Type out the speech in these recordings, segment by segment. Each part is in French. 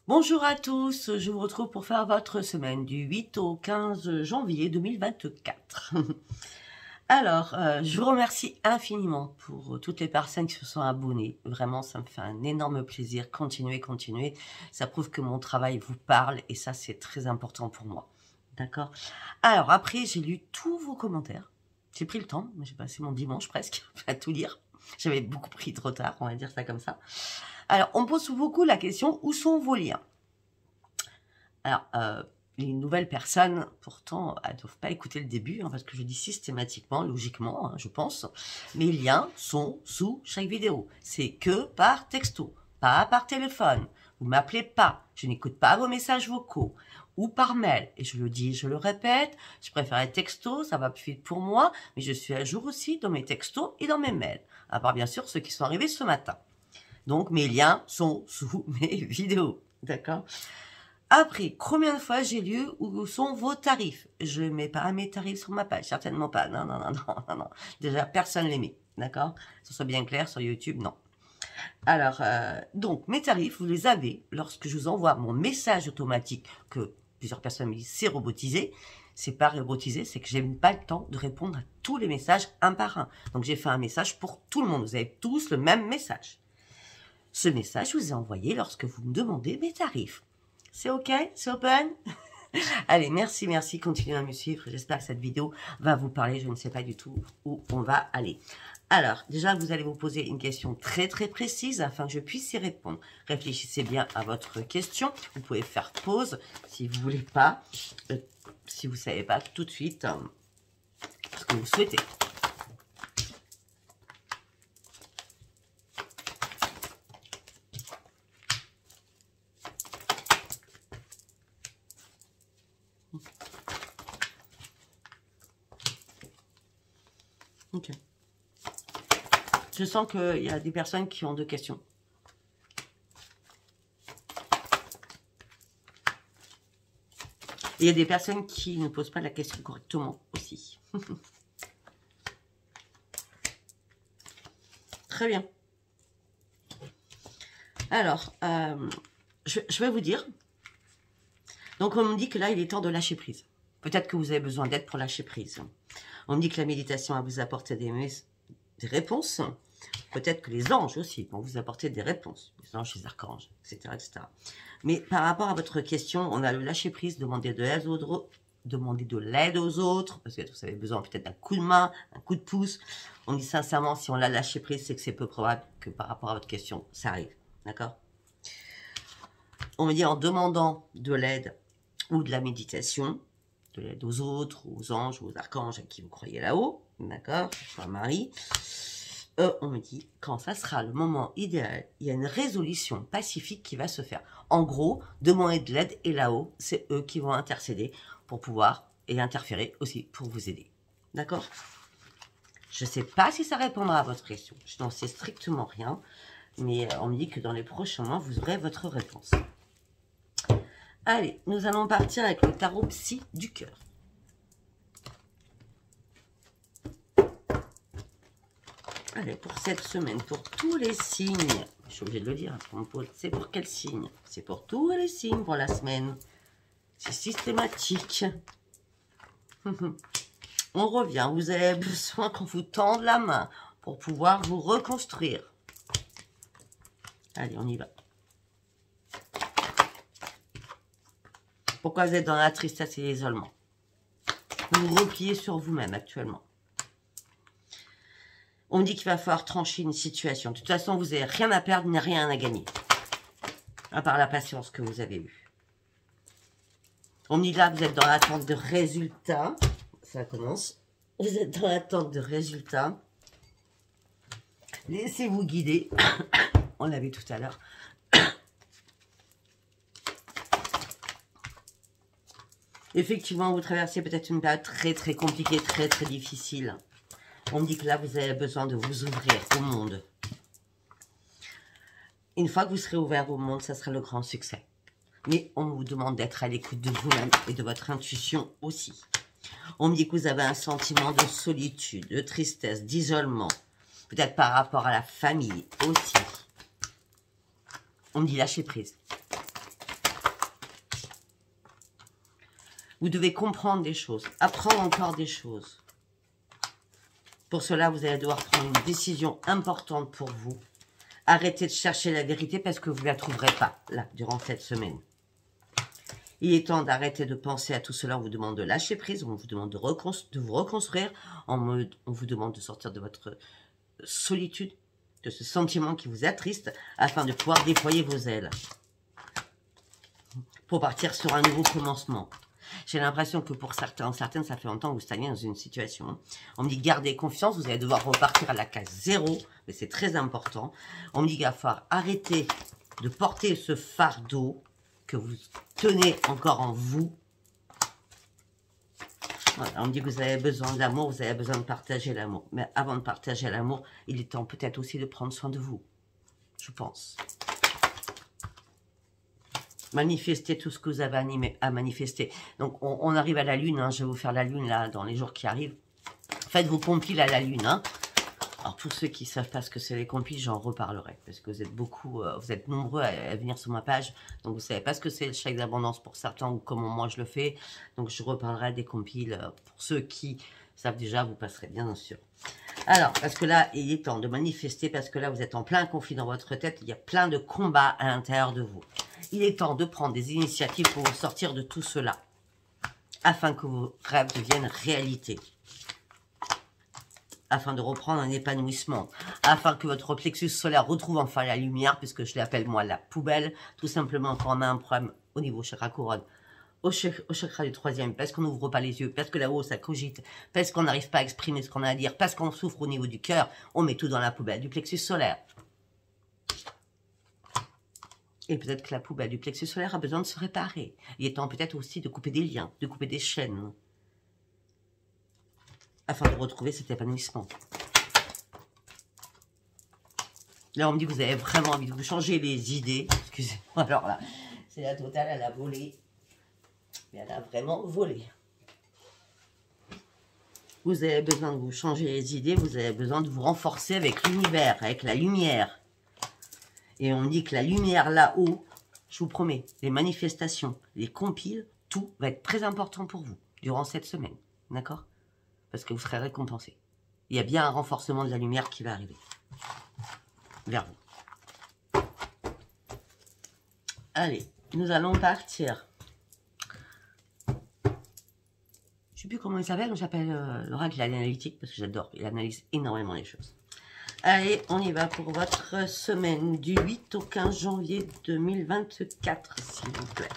Bonjour à tous, je vous retrouve pour faire votre semaine du 8 au 15 janvier 2024. Alors, je vous remercie infiniment pour toutes les personnes qui se sont abonnées. Vraiment, ça me fait un énorme plaisir. Continuez, continuez. Ça prouve que mon travail vous parle et ça, c'est très important pour moi. D'accord? Alors, après, j'ai lu tous vos commentaires. J'ai pris le temps, j'ai passé mon dimanche presque à tout lire. J'avais beaucoup pris de retard, on va dire ça comme ça. Alors, on me pose beaucoup la question, où sont vos liens? Alors, les nouvelles personnes, pourtant, elles ne doivent pas écouter le début, parce que je dis systématiquement, logiquement, je pense, mes liens sont sous chaque vidéo. C'est que par texto, pas par téléphone. Vous ne m'appelez pas, je n'écoute pas vos messages vocaux, ou par mail. Et je le dis, je le répète, je préfère les textos, ça va plus vite pour moi, mais je suis à jour aussi dans mes textos et dans mes mails. À part bien sûr ceux qui sont arrivés ce matin. Donc mes liens sont sous mes vidéos, d'accord ? Après, combien de fois j'ai lu où sont vos tarifs? Je ne mets pas mes tarifs sur ma page, certainement pas. Non, non, non, non, non, non. Déjà, personne ne les met, d'accord? Que ce soit bien clair sur YouTube, non. Alors, donc, mes tarifs, vous les avez lorsque je vous envoie mon message automatique que plusieurs personnes me disent c'est robotisé. C'est pas robotisé, c'est que j'ai pas le temps de répondre à tous les messages un par un. Donc, j'ai fait un message pour tout le monde. Vous avez tous le même message. Ce message, je vous ai envoyé lorsque vous me demandez mes tarifs. C'est OK? C'est open? Allez, merci, merci. Continuez à me suivre. J'espère que cette vidéo va vous parler. Je ne sais pas du tout où on va aller. Alors, déjà, vous allez vous poser une question très, très précise afin que je puisse y répondre. Réfléchissez bien à votre question. Vous pouvez faire pause si vous voulez pas, si vous ne savez pas tout de suite ce que vous souhaitez. Ok. Je sens qu'il y a des personnes qui ont deux questions. Il y a des personnes qui ne posent pas la question correctement aussi. Très bien. Alors, je vais vous dire. Donc, on me dit que là, il est temps de lâcher prise. Peut-être que vous avez besoin d'aide pour lâcher prise. On me dit que la méditation va vous apporter des réponses. Peut-être que les anges aussi vont vous apporter des réponses. Les anges, les archanges, etc., etc. Mais par rapport à votre question, on a le lâcher prise, demander de l'aide aux autres, parce que vous avez besoin peut-être d'un coup de main, un coup de pouce. On dit sincèrement, si on l'a lâché prise, c'est que c'est peu probable que par rapport à votre question, ça arrive. D'accord? On me dit en demandant de l'aide ou de la méditation, de l'aide aux autres, aux anges, aux archanges à qui vous croyez là-haut, d'accord, soit Marie, on me dit, quand ça sera le moment idéal, il y a une résolution pacifique qui va se faire. En gros, demander de l'aide et là-haut, c'est eux qui vont intercéder pour pouvoir, et interférer aussi pour vous aider. D'accord? Je ne sais pas si ça répondra à votre question. Je n'en sais strictement rien, mais on me dit que dans les prochains mois, vous aurez votre réponse. Allez, nous allons partir avec le tarot psy du cœur. Allez, pour cette semaine, pour tous les signes, je suis obligée de le dire, c'est pour quel signe? C'est pour tous les signes pour la semaine. C'est systématique. On revient, vous avez besoin qu'on vous tende la main pour pouvoir vous reconstruire. Allez, on y va. Pourquoi vous êtes dans la tristesse et l'isolement? Vous vous repliez sur vous-même actuellement. On me dit qu'il va falloir trancher une situation. De toute façon, vous n'avez rien à perdre ni rien à gagner. À part la patience que vous avez eue. On me dit là, vous êtes dans l'attente de résultats. Ça commence. Vous êtes dans l'attente de résultats. Laissez-vous guider. On l'a vu tout à l'heure. Effectivement, vous traversez peut-être une période très très compliquée, très très difficile. On me dit que là, vous avez besoin de vous ouvrir au monde. Une fois que vous serez ouvert au monde, ça sera le grand succès. Mais on vous demande d'être à l'écoute de vous-même et de votre intuition aussi. On me dit que vous avez un sentiment de solitude, de tristesse, d'isolement. Peut-être par rapport à la famille aussi. On me dit lâcher prise. Vous devez comprendre des choses, apprendre encore des choses. Pour cela, vous allez devoir prendre une décision importante pour vous. Arrêtez de chercher la vérité parce que vous ne la trouverez pas, là, durant cette semaine. Il est temps d'arrêter de penser à tout cela. On vous demande de lâcher prise, on vous demande de vous reconstruire, on vous demande de sortir de votre solitude, de ce sentiment qui vous attriste, afin de pouvoir déployer vos ailes. Pour partir sur un nouveau commencement. J'ai l'impression que pour certaines, ça fait longtemps que vous stagnez dans une situation. On me dit gardez confiance, vous allez devoir repartir à la case 0, mais c'est très important. On me dit qu'il va falloir arrêter de porter ce fardeau que vous tenez encore en vous. Voilà, on me dit que vous avez besoin d'amour, vous avez besoin de partager l'amour. Mais avant de partager l'amour, il est temps peut-être aussi de prendre soin de vous. Je pense. Manifestez tout ce que vous avez à manifester. Donc, on arrive à la lune. Hein, je vais vous faire la lune, là, dans les jours qui arrivent. Faites vos compiles à la lune. Hein. Alors, tous ceux qui ne savent pas ce que c'est les compiles, j'en reparlerai. Parce que vous êtes vous êtes nombreux à venir sur ma page. Donc, vous ne savez pas ce que c'est le chèque d'abondance pour certains ou comment moi je le fais. Donc, je reparlerai des compiles. Pour ceux qui savent déjà, vous passerez bien sûr. Alors, parce que là, il est temps de manifester. Parce que là, vous êtes en plein conflit dans votre tête. Il y a plein de combats à l'intérieur de vous. Il est temps de prendre des initiatives pour vous sortir de tout cela, afin que vos rêves deviennent réalité, afin de reprendre un épanouissement, afin que votre plexus solaire retrouve enfin la lumière, puisque je l'appelle moi la poubelle, tout simplement quand on a un problème au niveau chakra couronne, au chakra du 3e, parce qu'on n'ouvre pas les yeux, parce que là-haut ça cogite, parce qu'on n'arrive pas à exprimer ce qu'on a à dire, parce qu'on souffre au niveau du cœur, on met tout dans la poubelle du plexus solaire. Et peut-être que la poubelle du plexus solaire a besoin de se réparer. Il est temps peut-être aussi de couper des liens, de couper des chaînes, afin de retrouver cet épanouissement. Là, on me dit que vous avez vraiment envie de vous changer les idées. Excusez-moi, alors là, c'est la totale, elle a volé. Mais elle a vraiment volé. Vous avez besoin de vous changer les idées, vous avez besoin de vous renforcer avec l'univers, avec la lumière. Et on me dit que la lumière là-haut, je vous promets, les manifestations, les compiles, tout va être très important pour vous durant cette semaine. D'accord? Parce que vous serez récompensé. Il y a bien un renforcement de la lumière qui va arriver vers vous. Allez, nous allons partir. Je ne sais plus comment il s'appelle, j'appelle l'oracle analytique parce que j'adore, il analyse énormément les choses. Allez, on y va pour votre semaine du 8 au 15 janvier 2024, s'il vous plaît.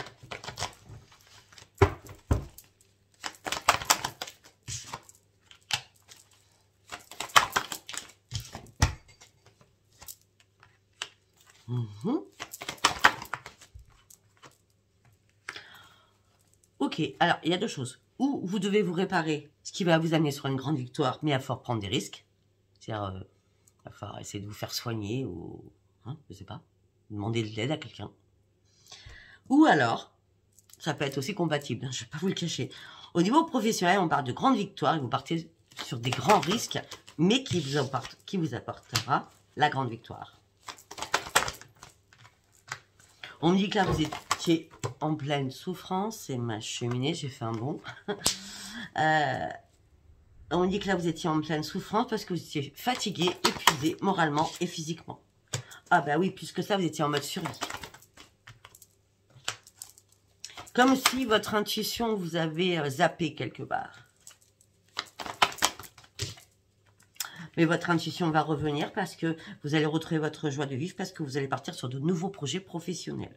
Ok, alors, il y a deux choses. Ou vous devez vous réparer, ce qui va vous amener sur une grande victoire, mais à fort prendre des risques. C'est-à-dire... il va falloir essayer de vous faire soigner ou, hein, je sais pas, demander de l'aide à quelqu'un. Ou alors, ça peut être aussi compatible, hein, je ne vais pas vous le cacher. Au niveau professionnel, on parle de grandes victoires et vous partez sur des grands risques, mais qui vous apportera la grande victoire. On me dit que là, vous étiez en pleine souffrance, c'est ma cheminée, j'ai fait un bond. On dit que là, vous étiez en pleine souffrance parce que vous étiez fatigué, épuisé, moralement et physiquement. Ah bah oui, puisque ça, vous étiez en mode survie. Comme si votre intuition vous avait zappé quelque part. Mais votre intuition va revenir parce que vous allez retrouver votre joie de vivre, parce que vous allez partir sur de nouveaux projets professionnels.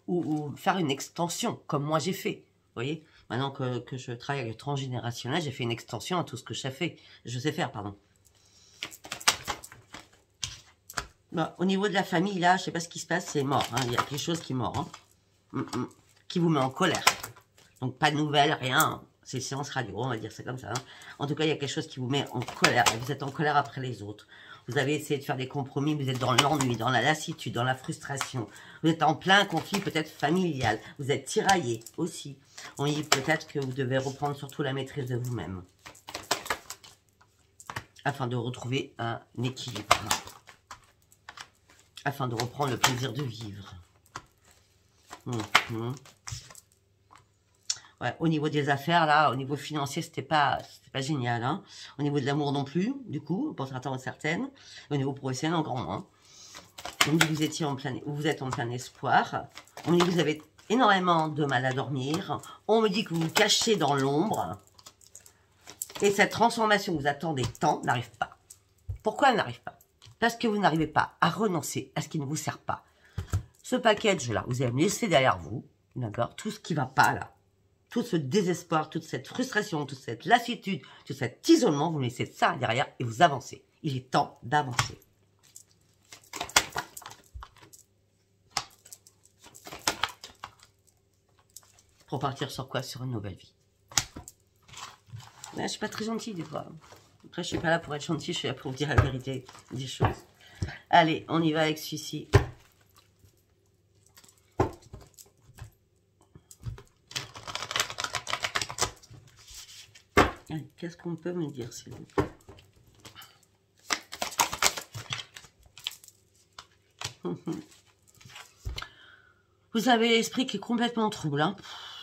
Ou faire une extension, comme moi j'ai fait. Vous voyez, maintenant que je travaille avec le transgénérationnel, j'ai fait une extension à tout ce que je sais faire, pardon. Bon, au niveau de la famille, là, je ne sais pas ce qui se passe, c'est mort. Hein. Il y a quelque chose qui est mort. Hein. Qui vous met en colère. Donc, pas de nouvelles, rien. C'est séance radio, on va dire ça comme ça. Hein. En tout cas, il y a quelque chose qui vous met en colère. Vous êtes en colère après les autres. Vous avez essayé de faire des compromis, vous êtes dans l'ennui, dans la lassitude, dans la frustration. Vous êtes en plein conflit peut-être familial. Vous êtes tiraillé aussi. On dit peut-être que vous devez reprendre surtout la maîtrise de vous-même. Afin de retrouver un équilibre. Afin de reprendre le plaisir de vivre. Mhm. Ouais, au niveau des affaires, là, au niveau financier, c'était pas génial. Hein. Au niveau de l'amour non plus, du coup, pour certains ou certaines. Au niveau professionnel, encore moins. On me dit que vous êtes en plein espoir. On me dit que vous avez énormément de mal à dormir. On me dit que vous vous cachez dans l'ombre. Et cette transformation que vous attendez tant n'arrive pas. Pourquoi elle n'arrive pas? Parce que vous n'arrivez pas à renoncer à ce qui ne vous sert pas. Ce package-là, vous allez me laisser derrière vous, d'accord? Tout ce qui ne va pas là, tout ce désespoir, toute cette frustration, toute cette lassitude, tout cet isolement, vous laissez ça derrière et vous avancez. Il est temps d'avancer. Pour partir sur quoi? Sur une nouvelle vie. Là, je suis pas très gentille des fois. Après, je suis pas là pour être gentille, je suis là pour vous dire la vérité des choses. Allez, on y va avec celui-ci. Qu'est-ce qu'on peut me dire, s'il vous plaît? Vous avez l'esprit qui est complètement trouble. Hein.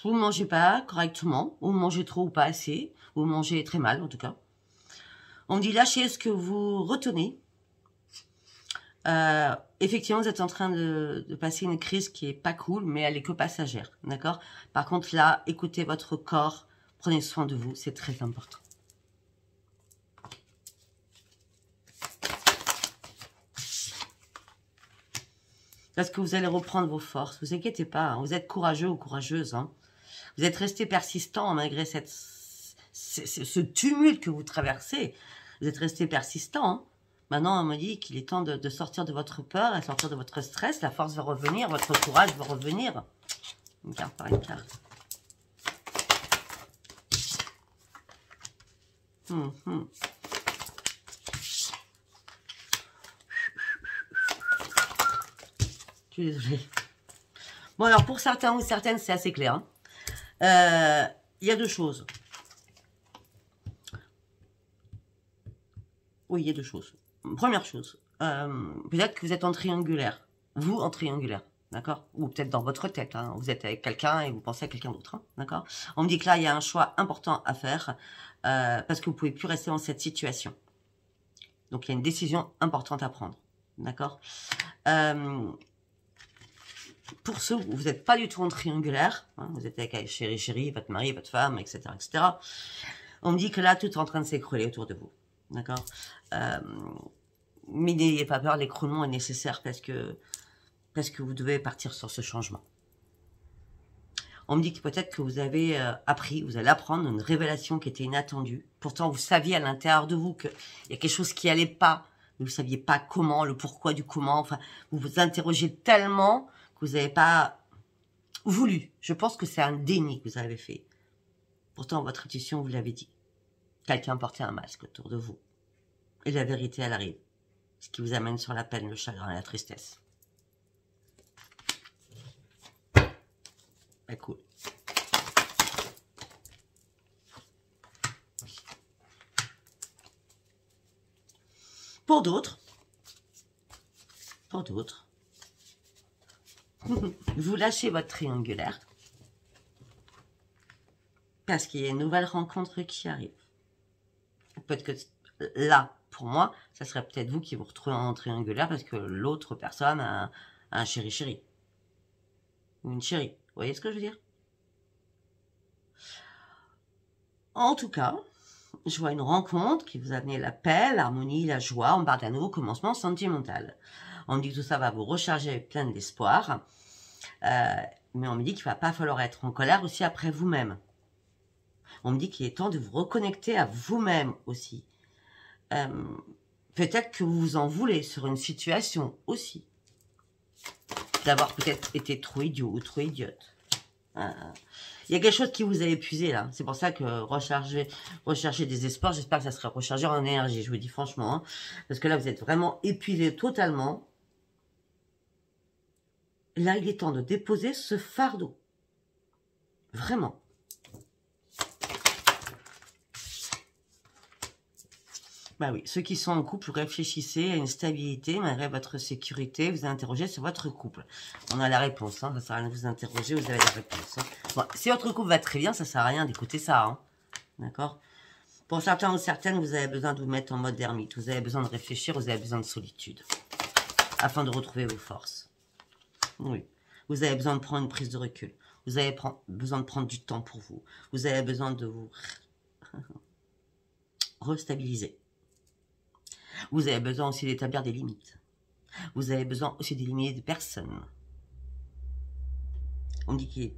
Vous ne mangez pas correctement, vous mangez trop ou pas assez, vous mangez très mal en tout cas. On dit lâchez ce que vous retenez. Effectivement, vous êtes en train de passer une crise qui est pas cool, mais elle est que passagère, d'accord? Par contre, là, écoutez votre corps, prenez soin de vous, c'est très important. Parce que vous allez reprendre vos forces, vous inquiétez pas, hein, vous êtes courageux ou courageuse, hein. Vous êtes resté persistant malgré ce tumulte que vous traversez. Vous êtes resté persistant, hein. Maintenant, on me dit qu'il est temps de sortir de votre peur, de sortir de votre stress. La force va revenir, votre courage va revenir. Une carte par une carte. Je suis désolée. Bon, alors pour certains ou certaines, c'est assez clair. Hein. Il y a deux choses. Oui, il y a deux choses. Première chose, peut-être que vous êtes en triangulaire. Vous, en triangulaire, d'accord? Ou peut-être dans votre tête, hein, vous êtes avec quelqu'un et vous pensez à quelqu'un d'autre, hein, d'accord? On me dit que là, il y a un choix important à faire parce que vous ne pouvez plus rester dans cette situation. Donc, il y a une décision importante à prendre, d'accord? Pour ceux où vous n'êtes pas du tout en triangulaire, hein, vous êtes avec chéri, votre mari, votre femme, etc., etc., on me dit que là, tout est en train de s'écrouler autour de vous. D'accord, mais n'ayez pas peur, l'écroulement est nécessaire parce que vous devez partir sur ce changement. On me dit que peut-être que vous avez appris, vous allez apprendre une révélation qui était inattendue. Pourtant, vous saviez à l'intérieur de vous qu'il y a quelque chose qui allait pas. Vous ne saviez pas comment, le pourquoi du comment. Enfin, vous vous interrogez tellement que vous n'avez pas voulu. Je pense que c'est un déni que vous avez fait. Pourtant, votre intuition vous l'avait dit. Quelqu'un portait un masque autour de vous. Et la vérité, elle arrive. Ce qui vous amène sur la peine, le chagrin et la tristesse. C'est cool. Pour d'autres, vous lâchez votre triangulaire parce qu'il y a une nouvelle rencontre qui arrive. Peut-être que là, pour moi, ça serait peut-être vous qui vous retrouvez en triangulaire parce que l'autre personne a un chéri. Ou une chérie. Vous voyez ce que je veux dire? En tout cas, je vois une rencontre qui vous a amené la paix, l'harmonie, la joie. On parle d'un nouveau commencement sentimental. On me dit que tout ça va vous recharger avec plein d'espoir. Mais on me dit qu'il ne va pas falloir être en colère aussi après vous-même. On me dit qu'il est temps de vous reconnecter à vous-même aussi. Peut-être que vous vous en voulez sur une situation aussi. D'avoir peut-être été trop idiot ou trop idiote. Il y a quelque chose qui vous a épuisé là. C'est pour ça que rechercher des espoirs, j'espère que ça sera rechargé en énergie. Je vous dis franchement. Hein, parce que là, vous êtes vraiment épuisé totalement. Là, il est temps de déposer ce fardeau. Vraiment. Bah oui, ceux qui sont en couple, réfléchissez à une stabilité, malgré votre sécurité, vous interrogez sur votre couple. On a la réponse, hein, ça sert à rien de vous interroger, vous avez la réponse. Hein. Bon, si votre couple va très bien, ça sert à rien d'écouter ça, hein. D'accord? Pour certains ou certaines, vous avez besoin de vous mettre en mode ermite, vous avez besoin de réfléchir, vous avez besoin de solitude, afin de retrouver vos forces. Oui, vous avez besoin de prendre une prise de recul, vous avez besoin de prendre du temps pour vous, vous avez besoin de vous restabiliser. Vous avez besoin aussi d'établir des limites. Vous avez besoin aussi d'éliminer des personnes. On dit qu'il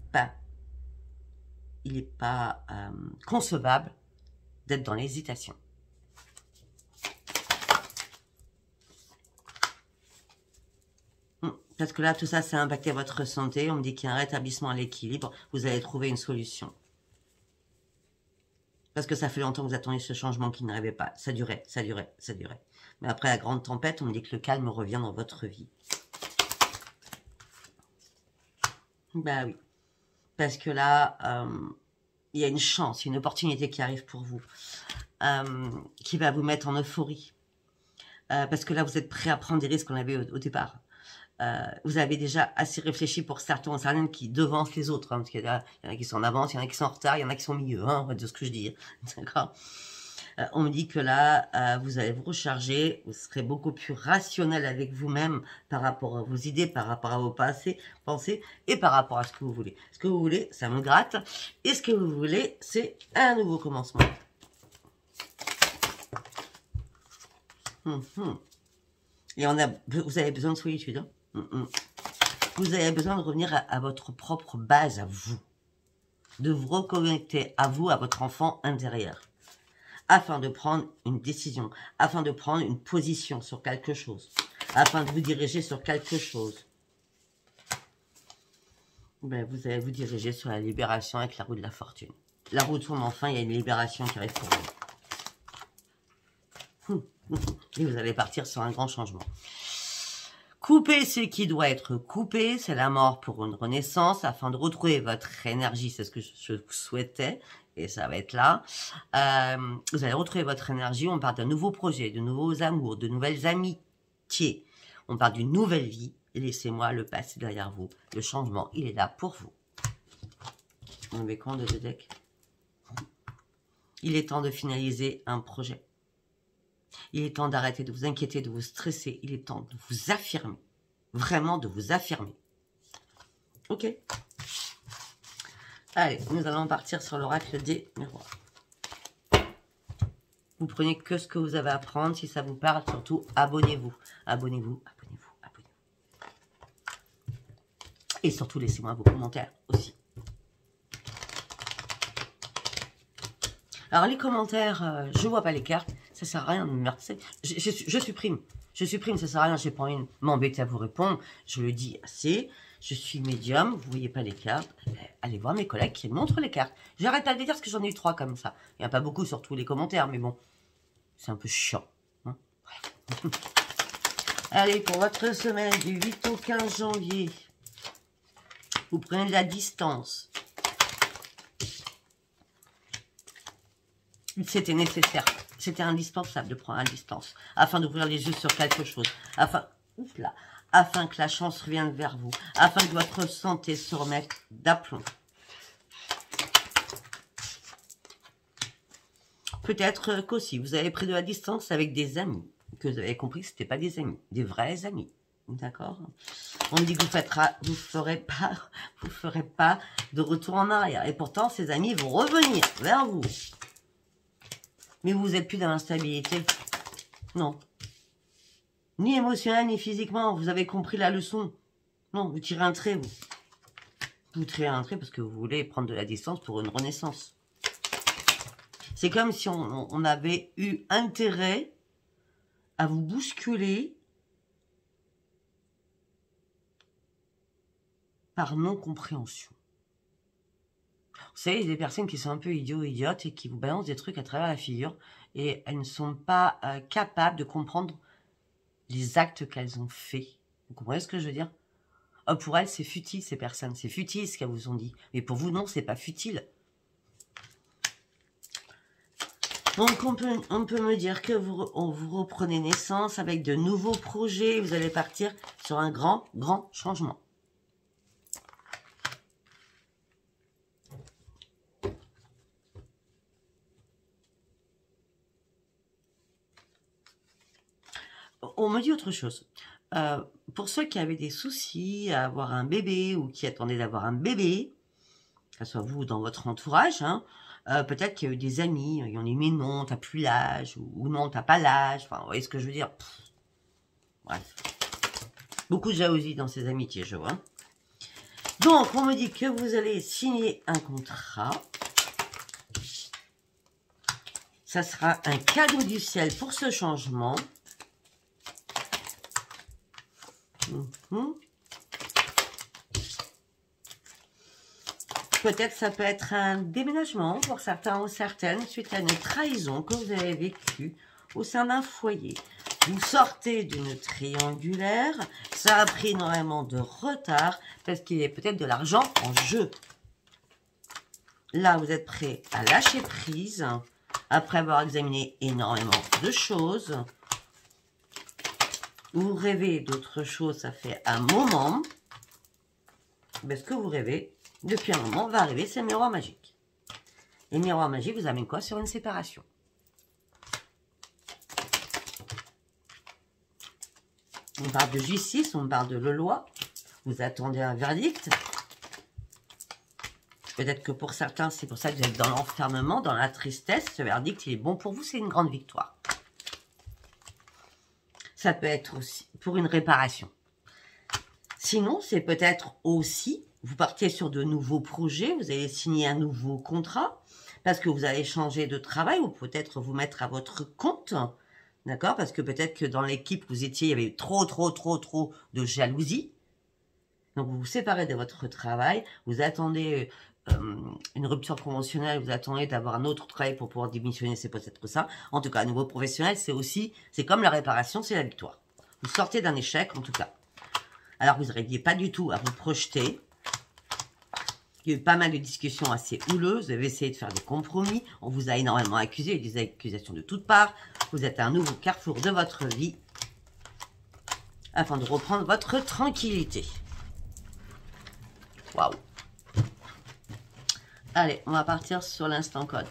n'est pas concevable d'être dans l'hésitation. Parce que là, tout ça, ça a impacté votre santé. On me dit qu'il y a un rétablissement à l'équilibre. Vous allez trouver une solution. Parce que ça fait longtemps que vous attendez ce changement qui n'arrivait pas. Ça durait, ça durait, ça durait. Mais après la grande tempête, on me dit que le calme revient dans votre vie. Bah oui. Parce que là, il y a une chance, une opportunité qui arrive pour vous. Qui va vous mettre en euphorie. Parce que là, vous êtes prêt à prendre des risques qu'on avait au départ. Vous avez déjà assez réfléchi pour certains, certaines qui devancent les autres, hein, parce qu'il y en a qui sont en avance, il y en a qui sont en retard, il y en a qui sont au milieu, hein, de ce que je dis. D'accord. On me dit que là, vous allez vous recharger, vous serez beaucoup plus rationnel avec vous-même par rapport à vos idées, par rapport à vos pensées, et par rapport à ce que vous voulez. Ce que vous voulez, ça me gratte, et ce que vous voulez, c'est un nouveau commencement. Et vous avez besoin de solitude, hein. Vous avez besoin de revenir à votre propre base, à vous. De vous reconnecter à vous, à votre enfant intérieur. Afin de prendre une décision. Afin de prendre une position sur quelque chose. Afin de vous diriger sur quelque chose. Ben, vous allez vous diriger sur la libération avec la roue de la fortune. La roue tourne enfin, il y a une libération qui arrive pour vous. Et vous allez partir sur un grand changement. Couper ce qui doit être coupé, c'est la mort pour une renaissance, afin de retrouver votre énergie, c'est ce que je souhaitais, et ça va être là. Vous allez retrouver votre énergie, on parle d'un nouveau projet, de nouveaux amours, de nouvelles amitiés. On parle d'une nouvelle vie, et laissez-moi le passer derrière vous. Le changement, il est là pour vous. On met quand de deux decks? Il est temps de finaliser un projet. Il est temps d'arrêter de vous inquiéter, de vous stresser. Il est temps de vous affirmer. Vraiment de vous affirmer. Ok. Allez, nous allons partir sur l'oracle des miroirs. Vous prenez que ce que vous avez à prendre. Si ça vous parle, surtout, abonnez-vous. Abonnez-vous, abonnez-vous, abonnez-vous. Et surtout, laissez-moi vos commentaires aussi. Alors, les commentaires, je vois pas les cartes. Ça sert à rien de me mercer. Je supprime. Je supprime, ça sert à rien. J'ai pas envie de m'embêter à vous répondre. Je le dis assez. Je suis médium. Vous voyez pas les cartes. Allez voir mes collègues qui montrent les cartes. J'arrête pas de les dire parce que j'en ai eu 3 comme ça. Il n'y a pas beaucoup sur tous les commentaires, mais bon. C'est un peu chiant. Hein, voilà. Allez, pour votre semaine du 8 au 15 janvier. Vous prenez de la distance. C'était nécessaire. C'était indispensable de prendre la distance afin d'ouvrir les yeux sur quelque chose, afin que la chance revienne vers vous, afin que votre santé se remette d'aplomb. Peut-être qu'aussi vous avez pris de la distance avec des amis, que vous avez compris que ce n'était pas des amis, des vrais amis. D'accord? On me dit que vous ferez pas de retour en arrière. Et pourtant, ces amis vont revenir vers vous. Mais vous n'êtes plus dans l'instabilité. Non. Ni émotionnel, ni physiquement. Vous avez compris la leçon. Non, vous tirez un trait, vous. Vous tirez un trait parce que vous voulez prendre de la distance pour une renaissance. C'est comme si on avait eu intérêt à vous bousculer par non-compréhension. Vous savez, il y a des personnes qui sont un peu idiotes et qui vous balancent des trucs à travers la figure et elles ne sont pas capables de comprendre les actes qu'elles ont faits. Vous comprenez ce que je veux dire? Pour elles, c'est futile, ces personnes. C'est futile ce qu'elles vous ont dit. Mais pour vous, non, c'est pas futile. Donc, on peut me dire que vous reprenez naissance avec de nouveaux projets. Vous allez partir sur un grand changement. On me dit autre chose. Pour ceux qui avaient des soucis à avoir un bébé ou qui attendaient d'avoir un bébé, que ce soit vous dans votre entourage, hein, peut-être qu'il y a eu des amis, il y en a eu, mais non, t'as plus l'âge, ou non, t'as pas l'âge, enfin, vous voyez ce que je veux dire. Bref. Beaucoup de jalousie dans ces amitiés, je vois. Donc, on me dit que vous allez signer un contrat. Ça sera un cadeau du ciel pour ce changement. Peut-être ça peut être un déménagement pour certains ou certaines suite à une trahison que vous avez vécue au sein d'un foyer. Vous sortez d'une triangulaire, ça a pris énormément de retard parce qu'il y a peut-être de l'argent en jeu. Là, vous êtes prêt à lâcher prise après avoir examiné énormément de choses. Vous rêvez d'autre chose, ça fait un moment. Mais ce que vous rêvez, depuis un moment, va arriver, c'est le miroir magique. Et le miroir magique vous amène quoi? Sur une séparation. On parle de justice, on parle de loi. Vous attendez un verdict. Peut-être que pour certains, c'est pour ça que vous êtes dans l'enfermement, dans la tristesse. Ce verdict, il est bon pour vous, c'est une grande victoire. Ça peut être aussi pour une réparation. Sinon, c'est peut-être aussi, vous partez sur de nouveaux projets, vous allez signer un nouveau contrat, parce que vous allez changer de travail, ou peut-être vous mettre à votre compte, d'accord? Parce que peut-être que dans l'équipe où vous étiez, il y avait eu trop de jalousie. Donc, vous vous séparez de votre travail, vous attendez une rupture conventionnelle, vous attendez d'avoir un autre travail pour pouvoir démissionner, c'est peut-être ça. En tout cas, un nouveau professionnel, c'est comme la réparation, c'est la victoire. Vous sortez d'un échec, en tout cas. Alors, vous n'arriviez pas du tout à vous projeter. Il y a eu pas mal de discussions assez houleuses. Vous avez essayé de faire des compromis. On vous a énormément accusé. Il y a eu des accusations de toutes parts. Vous êtes à un nouveau carrefour de votre vie afin de reprendre votre tranquillité. Waouh! Allez, on va partir sur l'instant code.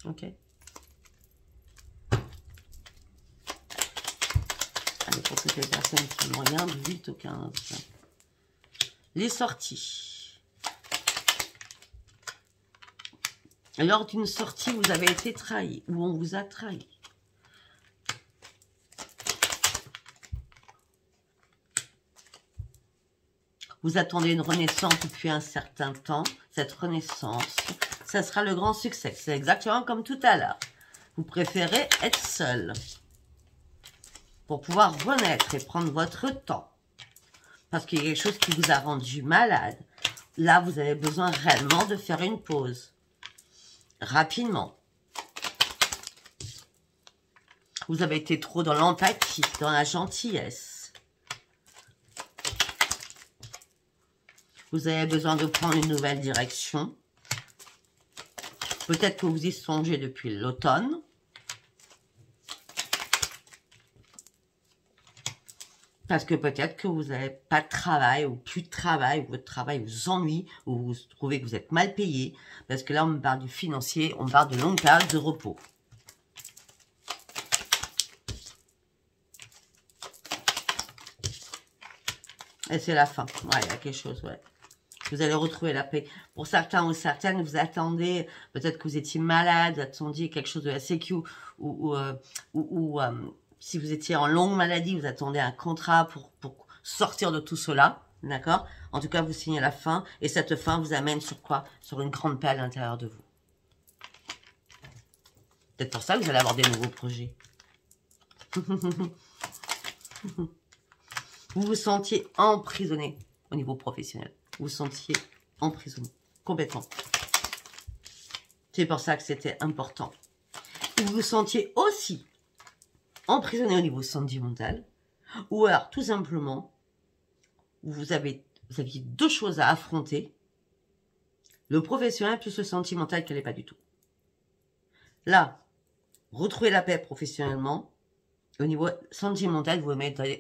Ok. Allez, pour toutes les personnes qui me regardent, 8 au 15. Les sorties. Lors d'une sortie, vous avez été trahi, ou on vous a trahi. Vous attendez une renaissance depuis un certain temps. Cette renaissance, ça sera le grand succès. C'est exactement comme tout à l'heure. Vous préférez être seul pour pouvoir renaître et prendre votre temps. Parce qu'il y a quelque chose qui vous a rendu malade. Là, vous avez besoin réellement de faire une pause. Rapidement. Vous avez été trop dans l'empathie, dans la gentillesse. Vous avez besoin de prendre une nouvelle direction. Peut-être que vous y songez depuis l'automne. Parce que peut-être que vous n'avez pas de travail ou plus de travail, ou votre travail vous ennuie, ou vous trouvez que vous êtes mal payé. Parce que là, on me parle du financier, on parle de longue période de repos. Et c'est la fin. Ouais, il y a quelque chose, ouais. Vous allez retrouver la paix. Pour certains ou certaines, vous attendez, peut-être que vous étiez malade, vous attendiez quelque chose de la sécu, ou si vous étiez en longue maladie, vous attendez un contrat pour sortir de tout cela, d'accord? En tout cas, vous signez la fin, et cette fin vous amène sur quoi? Sur une grande paix à l'intérieur de vous. Peut-être pour ça que vous allez avoir des nouveaux projets. Vous vous sentiez emprisonné au niveau professionnel. Vous vous sentiez emprisonné, complètement. C'est pour ça que c'était important. Vous vous sentiez aussi emprisonné au niveau sentimental, ou alors tout simplement, vous aviez deux choses à affronter, le professionnel plus le sentimental qu'elle n'est pas du tout. Là, retrouvez la paix professionnellement. Au niveau sentimental, vous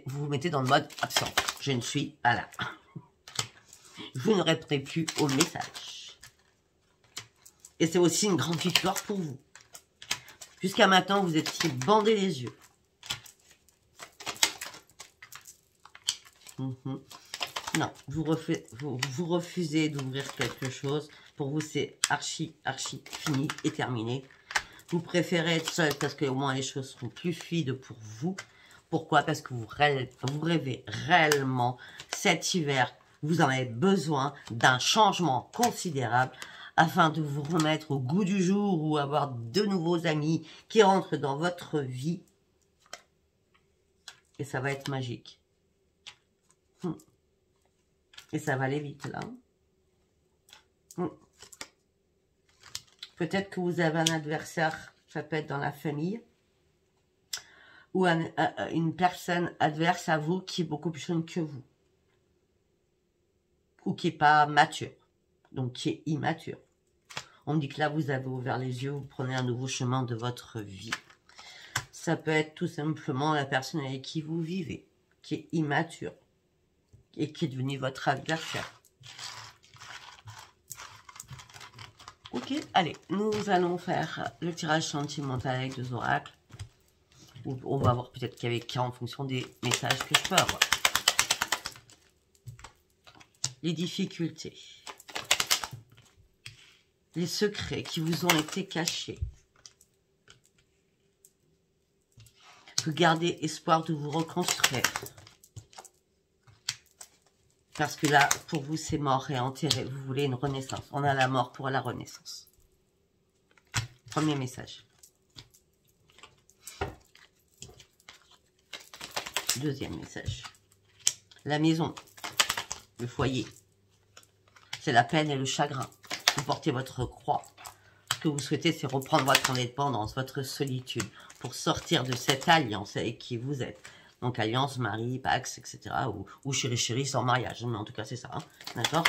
vous mettez dans le mode absent. Je ne suis pas là. Vous ne répondez plus au message. Et c'est aussi une grande victoire pour vous. Jusqu'à maintenant, vous étiez bandé les yeux. Non, vous refusez d'ouvrir quelque chose. Pour vous, c'est archi fini et terminé. Vous préférez être seul parce qu'au moins les choses seront plus fluides pour vous. Pourquoi? Parce que vous rêvez réellement cet hiver. Vous en avez besoin d'un changement considérable afin de vous remettre au goût du jour ou avoir de nouveaux amis qui rentrent dans votre vie. Et ça va être magique. Et ça va aller vite, là. Peut-être que vous avez un adversaire, ça peut être dans la famille, ou une personne adverse à vous qui est beaucoup plus jeune que vous. Ou qui n'est pas mature, donc qui est immature. On me dit que là, vous avez ouvert les yeux, vous prenez un nouveau chemin de votre vie. Ça peut être tout simplement la personne avec qui vous vivez, qui est immature, et qui est devenu votre adversaire. Ok, allez, nous allons faire le tirage sentimental avec 2 oracles. On va voir peut-être qu'avec en fonction des messages que je peux avoir. Les difficultés. Les secrets qui vous ont été cachés. Vous gardez espoir de vous reconstruire. Parce que là, pour vous, c'est mort et enterré. Vous voulez une renaissance. On a la mort pour la renaissance. Premier message. Deuxième message. La maison. Le foyer. C'est la peine et le chagrin. Vous portez votre croix. Ce que vous souhaitez, c'est reprendre votre indépendance, votre solitude, pour sortir de cette alliance avec qui vous êtes. Donc, alliance, mari, pax, etc. Ou chéri-chéri sans mariage. Mais en tout cas, c'est ça. Hein, d'accord?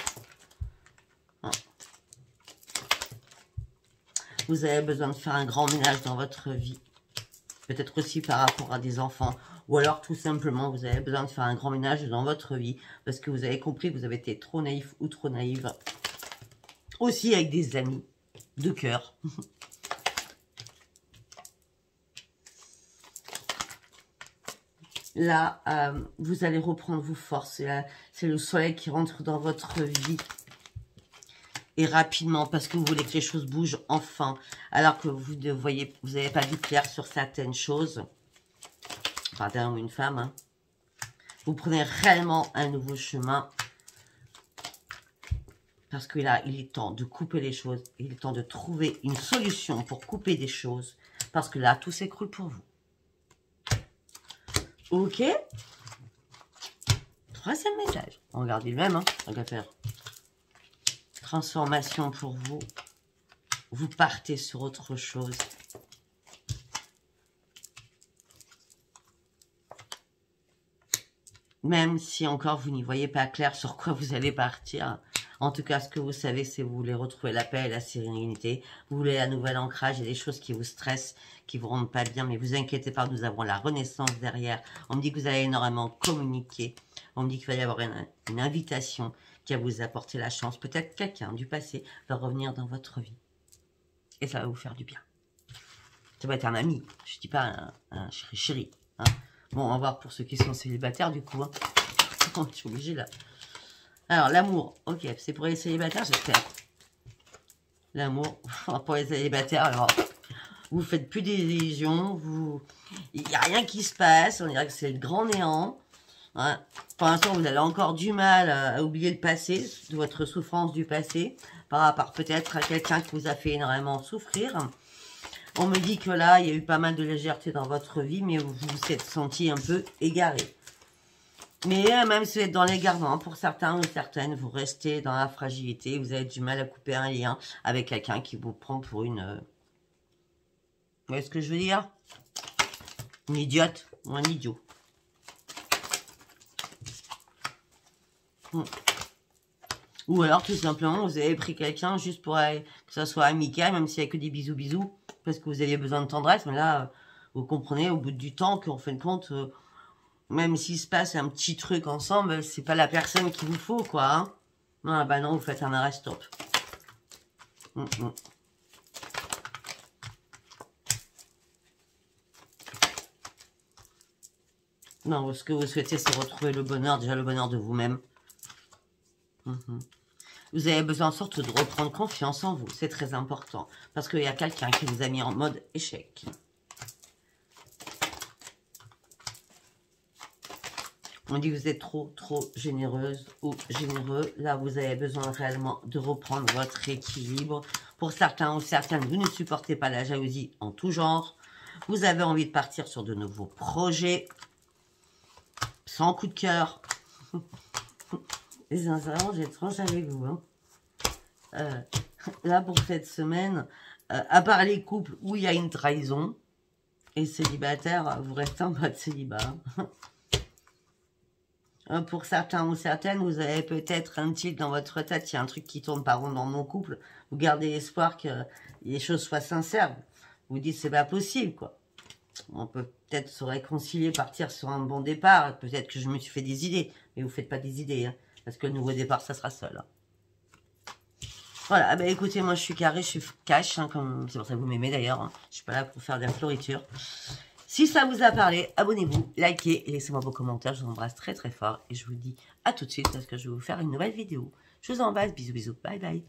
Vous avez besoin de faire un grand ménage dans votre vie. Peut-être aussi par rapport à des enfants. Ou alors, tout simplement, vous avez besoin de faire un grand ménage dans votre vie. Parce que vous avez compris que vous avez été trop naïf ou trop naïve. Aussi avec des amis de cœur. Là, vous allez reprendre vos forces. C'est le soleil qui rentre dans votre vie. Et rapidement, parce que vous voulez que les choses bougent enfin. Alors que vous n'avez pas vu clair sur certaines choses. Enfin, d'un homme ou une femme. Hein. Vous prenez réellement un nouveau chemin. Parce que là, il est temps de couper les choses. Il est temps de trouver une solution pour couper des choses. Parce que là, tout s'écroule pour vous. Ok. Troisième message. On regarde le même, hein. Regarde faire. Transformation pour vous. Vous partez sur autre chose. Même si encore vous n'y voyez pas clair sur quoi vous allez partir. En tout cas, ce que vous savez, c'est que vous voulez retrouver la paix et la sérénité. Vous voulez un nouvel ancrage. Il y a des choses qui vous stressent, qui vous rendent pas bien. Mais vous inquiétez pas, nous avons la renaissance derrière. On me dit que vous allez énormément communiquer. On me dit qu'il va y avoir une invitation qui va vous apporter la chance. Peut-être quelqu'un du passé va revenir dans votre vie. Et ça va vous faire du bien. Ça va être un ami. Je dis pas un chéri. Hein. Bon, on va voir pour ceux qui sont célibataires du coup. Hein. Je suis obligée là. Alors, l'amour, ok, c'est pour les célibataires, j'espère. L'amour, pour les célibataires, alors, vous faites plus d'illusions, il n'y a rien qui se passe, on dirait que c'est le grand néant. Hein. Pour l'instant, vous avez encore du mal à oublier le passé, de votre souffrance du passé, par rapport peut-être à quelqu'un qui vous a fait énormément souffrir. On me dit que là, il y a eu pas mal de légèreté dans votre vie, mais vous vous êtes senti un peu égaré. Mais même si vous êtes dans l'égarement, pour certains ou certaines, vous restez dans la fragilité, vous avez du mal à couper un lien avec quelqu'un qui vous prend pour une... Vous voyez ce que je veux dire? Une idiote ou un idiot. Ou alors, tout simplement, vous avez pris quelqu'un juste pour que ça soit amical, même s'il n'y a que des bisous bisous, parce que vous aviez besoin de tendresse. Mais là, vous comprenez au bout du temps qu'en fin de compte, même s'il se passe un petit truc ensemble, c'est pas la personne qu'il vous faut, quoi. Hein. Non, bah non, vous faites un arrêt stop. Non, ce que vous souhaitez, c'est retrouver le bonheur, déjà le bonheur de vous-même. Vous avez besoin en sorte de reprendre confiance en vous. C'est très important. Parce qu'il y a quelqu'un qui vous a mis en mode échec. On dit que vous êtes trop généreuse ou généreux. Là, vous avez besoin réellement de reprendre votre équilibre. Pour certains ou certaines, vous ne supportez pas la jalousie en tout genre. Vous avez envie de partir sur de nouveaux projets. Sans coup de cœur. Et sincèrement, j'ai tranché avec vous. Hein. Là, pour cette semaine, à part les couples où il y a une trahison, et célibataire, vous restez en mode célibat. Pour certains ou certaines, vous avez peut-être un tilt dans votre tête, il y a un truc qui tourne pas rond dans mon couple. Vous gardez l'espoir que les choses soient sincères. Vous dites, c'est pas possible, quoi. On peut peut-être se réconcilier, partir sur un bon départ. Peut-être que je me suis fait des idées. Mais vous ne faites pas des idées. Hein, parce que le nouveau départ, ça sera seul. Hein. Voilà. Ben, écoutez, moi, je suis carré, je suis cash. Hein, c'est pour ça que vous m'aimez, d'ailleurs. Hein. Je suis pas là pour faire de la floriture. Si ça vous a parlé, abonnez-vous, likez et laissez-moi vos commentaires. Je vous embrasse très, très fort. Et je vous dis à tout de suite parce que je vais vous faire une nouvelle vidéo. Je vous embrasse. Bisous, bisous. Bye, bye.